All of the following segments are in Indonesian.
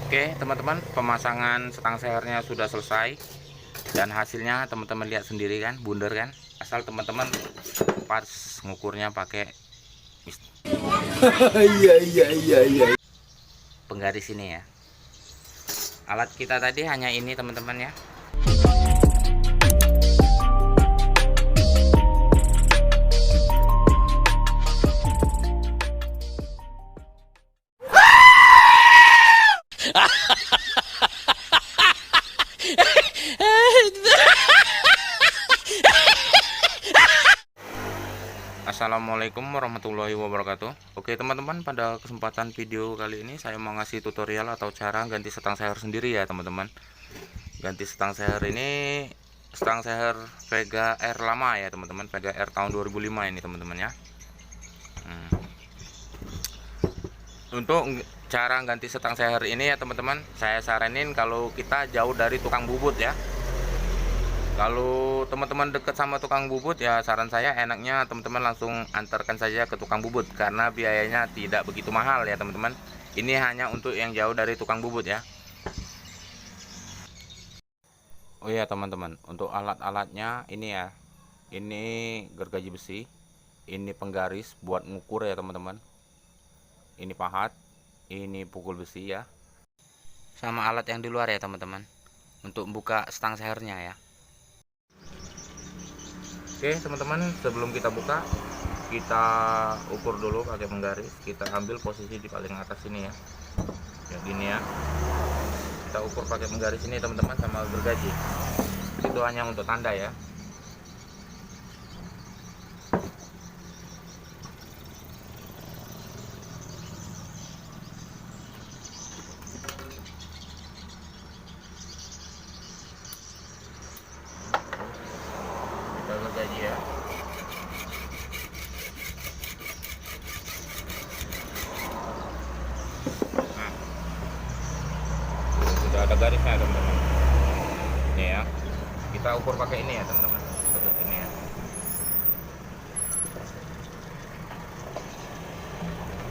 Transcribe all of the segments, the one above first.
Oke teman-teman, pemasangan setang sehernya sudah selesai. Dan hasilnya teman-teman lihat sendiri kan, bundar kan. Asal teman-teman pas ngukurnya pakai iya penggaris ini ya. Alat kita tadi hanya ini teman-teman ya. Assalamualaikum warahmatullahi wabarakatuh. Oke teman-teman, pada kesempatan video kali ini saya mau ngasih tutorial atau cara ganti setang seher sendiri ya teman-teman. Ganti setang seher ini setang seher Vega R lama ya teman-teman, Vega R tahun 2005 ini teman-teman ya. Untuk cara ganti setang seher ini ya teman-teman, saya saranin kalau kita jauh dari tukang bubut ya. Kalau teman-teman dekat sama tukang bubut ya, saran saya enaknya teman-teman langsung antarkan saja ke tukang bubut karena biayanya tidak begitu mahal ya teman-teman. Ini hanya untuk yang jauh dari tukang bubut ya. Oh ya teman-teman, untuk alat-alatnya ini ya. Ini gergaji besi, ini penggaris buat ngukur ya teman-teman. Ini pahat, ini pukul besi ya. Sama alat yang di luar ya teman-teman, untuk buka setang sehernya ya. Oke teman-teman, sebelum kita buka, kita ukur dulu pakai penggaris. Kita ambil posisi di paling atas ini ya, yang gini ya. Kita ukur pakai penggaris ini teman-teman, sama gergaji. Itu hanya untuk tanda ya. Kita gergaji ya. Sudah ada garisnya teman-teman. Ini ya, kita ukur pakai ini ya teman-teman, ini ya.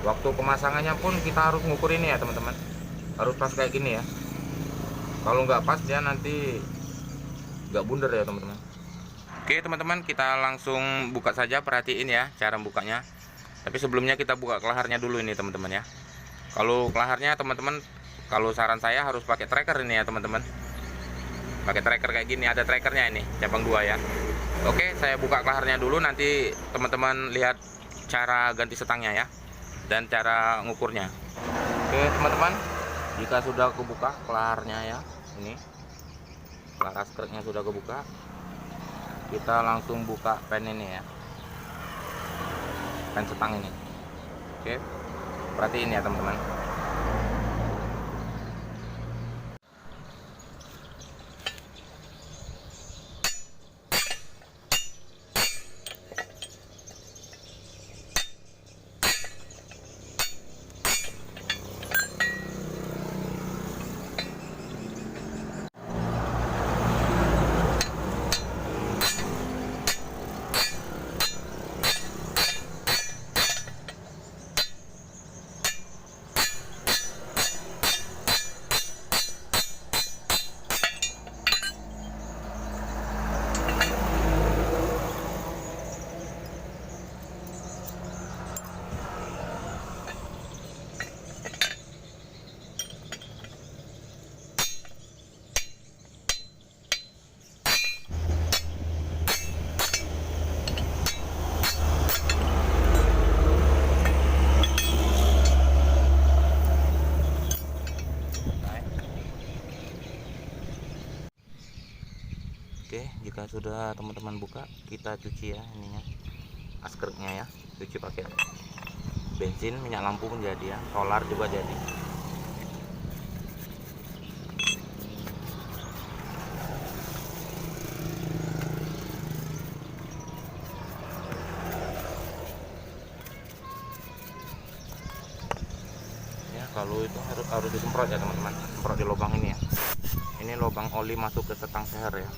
Waktu pemasangannya pun kita harus ngukur ini ya teman-teman, harus pas kayak gini ya. Kalau nggak pas dia nanti nggak bundar ya teman-teman. Oke teman-teman, kita langsung buka saja. Perhatiin ya cara bukanya. Tapi sebelumnya kita buka kelaharnya dulu ini teman-teman ya. Kalau kelaharnya teman-teman, kalau saran saya harus pakai tracker ini ya teman-teman. Pakai tracker kayak gini, ada trackernya ini, cabang 2 ya. Oke, saya buka kelaharnya dulu, nanti teman-teman lihat cara ganti setangnya ya, dan cara ngukurnya. Oke teman-teman, jika sudah kebuka kelaharnya ya, ini kelar askriknya sudah kebuka, kita langsung buka pen ini ya, pen setang ini. Oke, perhatiin ya teman-teman. Oke, jika sudah teman-teman buka, kita cuci ya ininya, askriknya ya. Cuci pakai bensin, minyak lampu pun jadi ya, solar juga jadi. Ya, kalau itu harus disemprot ya teman-teman, semprot di lubang ini ya. Ini lubang oli masuk ke setang seher ya.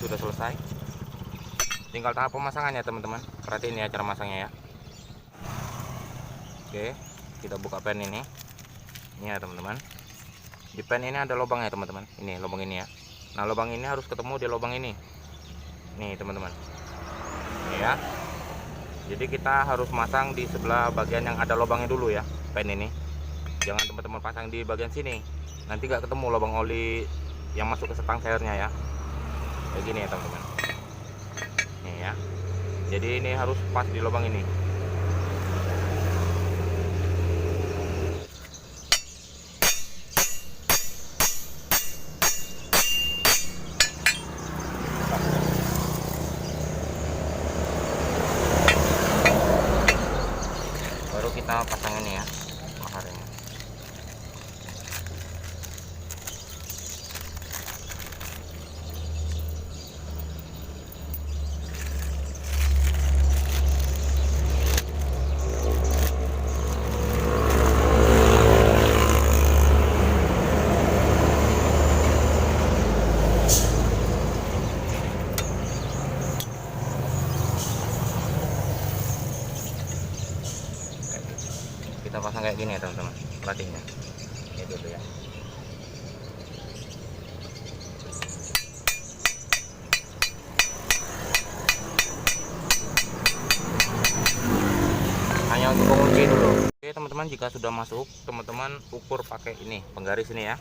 sudah selesai. Tinggal tahap pemasangannya teman-teman. Perhatiin ya cara masangnya ya. Oke, kita buka pen ini. Ini ya teman-teman. Di pen ini ada lubang ya teman-teman. Ini lubang ini ya. Nah lubang ini harus ketemu di lubang ini. Nih teman-teman. Ini ya. Jadi kita harus masang di sebelah bagian yang ada lubangnya dulu ya, pen ini. Jangan teman-teman pasang di bagian sini, nanti nggak ketemu lubang oli yang masuk ke setang sayurnya ya. Kayak gini ya teman-teman. Nih ya. Jadi ini harus pas di lubang ini. Baru kita pasang ini ya, paharnya. Kita pasang kayak gini ya teman-teman, perhatinya ini dulu ya. Hanya untuk mengunci dulu. Oke teman-teman, jika sudah masuk, teman-teman ukur pakai ini penggaris ini ya.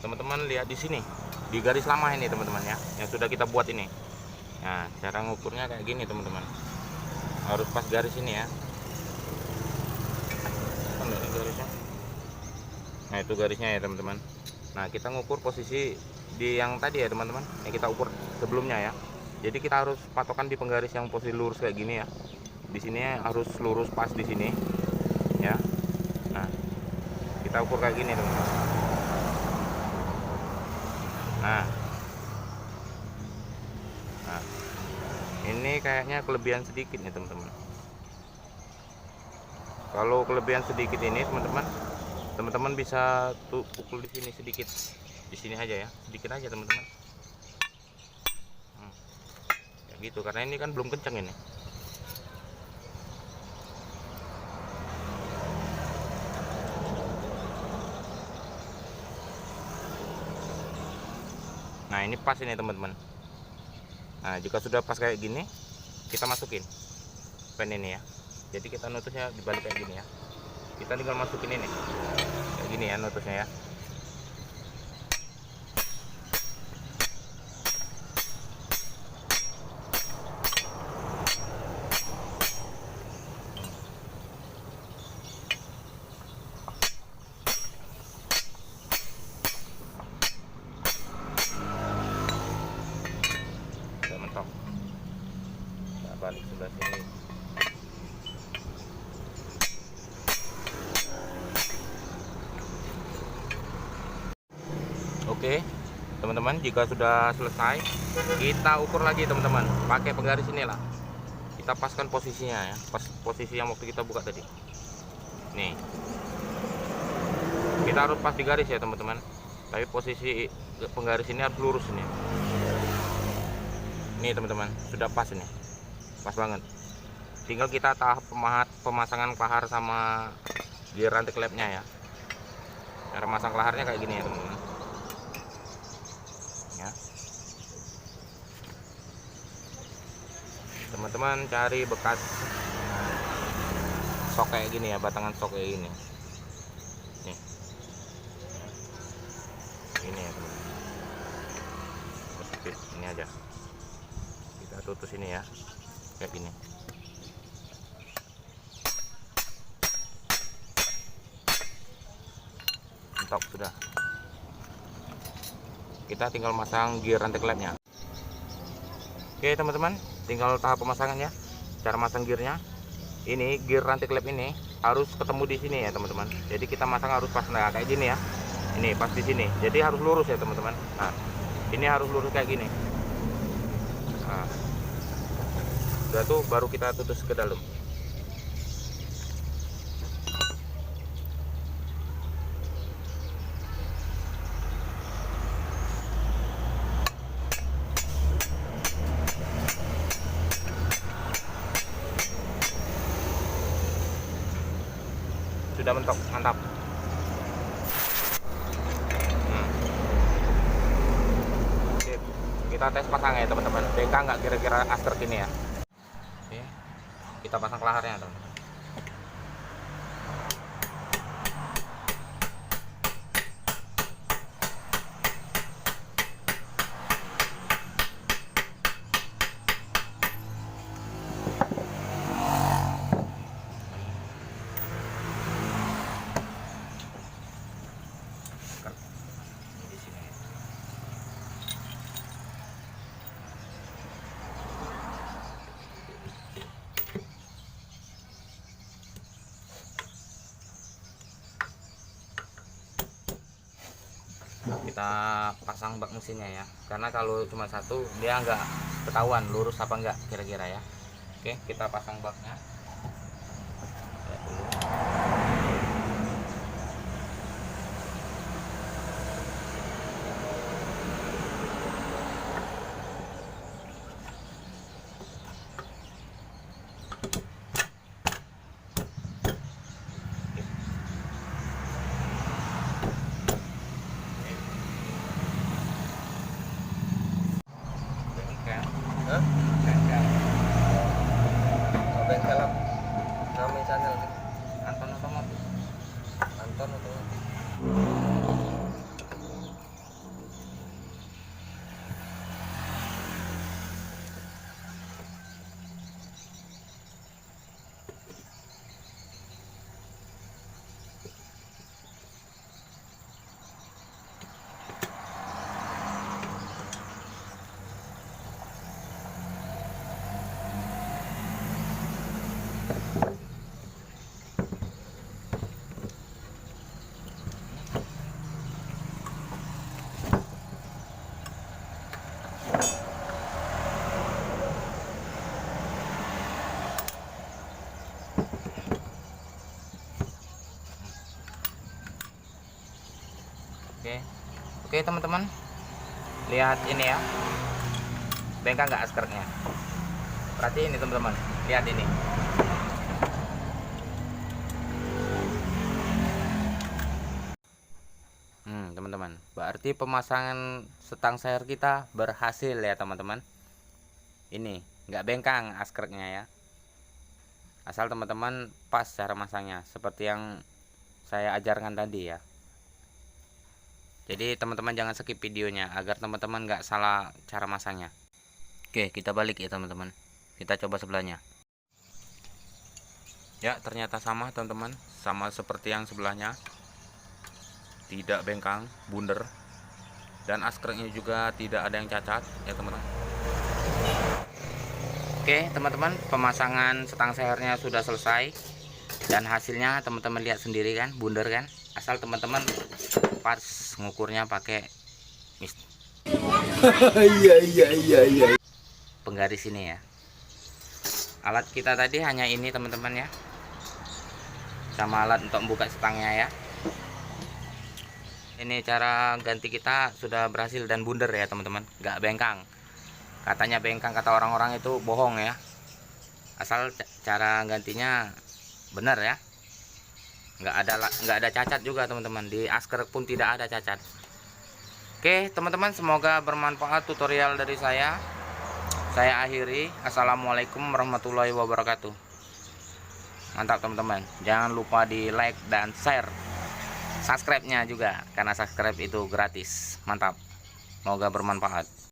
Teman-teman lihat di sini, di garis lama ini teman-teman ya, yang sudah kita buat ini. Nah cara ngukurnya kayak gini teman-teman, harus pas garis ini ya. Garisnya. Nah itu garisnya ya teman-teman. Nah kita ngukur posisi di yang tadi ya teman-teman, yang kita ukur sebelumnya ya. Jadi kita harus patokan di penggaris yang posisi lurus kayak gini ya. Di sini harus lurus pas di sini ya. Nah kita ukur kayak gini teman-teman. Nah ini kayaknya kelebihan sedikit nih teman-teman. Kalau kelebihan sedikit ini teman-teman bisa tuh pukul di sini sedikit, di sini aja ya, sedikit aja teman-teman. Kayak gitu, karena ini kan belum kencang ini. Nah ini pas ini teman-teman. Nah jika sudah pas kayak gini, kita masukin pen ini ya. Jadi kita nutusnya dibalik kayak gini ya. Kita tinggal masukin ini kayak gini ya nutusnya ya. Udah mentok. Kita balik sebelah sini. Oke teman-teman, jika sudah selesai kita ukur lagi teman-teman, pakai penggaris inilah kita paskan posisinya ya, pas posisi yang waktu kita buka tadi. Nih kita harus pas di garis ya teman-teman, tapi posisi penggaris ini harus lurus ini. Nih teman-teman, sudah pas ini, pas banget. Tinggal kita tahap pemasangan kelahar sama gear rantai klepnya ya. Cara masang kelaharnya kayak gini ya teman-teman. Teman-teman cari bekas sok kayak gini ya, batangan sok kayak gini nih, ini ya teman-teman. Ini aja kita tutus ini ya, kayak gini. Mentok sudah, kita tinggal masang gear rantai klepnya. Oke teman-teman, tinggal tahap pemasangannya. Cara masang gearnya, ini gear rantai klep ini harus ketemu di sini ya teman-teman. Jadi kita masang harus pas, nah kayak gini ya. Ini pas di sini. Jadi harus lurus ya teman-teman. Nah, ini harus lurus kayak gini. Nah, udah tuh baru kita tutus ke dalam. Kita tes pasang ya teman-teman, bengkak nggak kira-kira askrek ini ya. Oke, kita pasang kelaharnya teman-teman. Kita pasang bak mesinnya ya, karena kalau cuma satu dia nggak ketahuan lurus apa enggak kira-kira ya. Oke, kita pasang baknya. Lihat dulu. Bengkel apa? Nama channel Anton Otomotif. Anton Otomotif. Oke teman-teman, lihat ini ya, bengkak nggak askreknya. Berarti ini teman-teman, lihat ini. Teman-teman, berarti pemasangan setang sayur kita berhasil ya teman-teman. Ini nggak bengkang askreknya ya, asal teman-teman pas cara masangnya seperti yang saya ajarkan tadi ya. Jadi teman-teman jangan skip videonya agar teman-teman nggak salah cara masangnya. Oke, kita balik ya teman-teman, kita coba sebelahnya. Ya, ternyata sama teman-teman, sama seperti yang sebelahnya, tidak bengkang, bundar, dan askreknya juga tidak ada yang cacat ya teman-teman. Oke teman-teman, pemasangan setang sayurnya sudah selesai, dan hasilnya teman-teman lihat sendiri kan, bundar kan, asal teman-teman pas ngukurnya pakai iya penggaris ini ya. Alat kita tadi hanya ini teman-teman ya, sama alat untuk membuka setangnya ya. Ini cara ganti kita sudah berhasil dan bundar ya teman-teman, nggak bengkang. Katanya bengkang, kata orang-orang itu bohong ya, asal cara gantinya benar ya. Nggak ada cacat juga teman-teman, di askrek pun tidak ada cacat. Oke teman-teman, semoga bermanfaat tutorial dari saya akhiri. Assalamualaikum warahmatullahi wabarakatuh. Mantap teman-teman, jangan lupa di like dan share, subscribe nya juga, karena subscribe itu gratis. Mantap, semoga bermanfaat.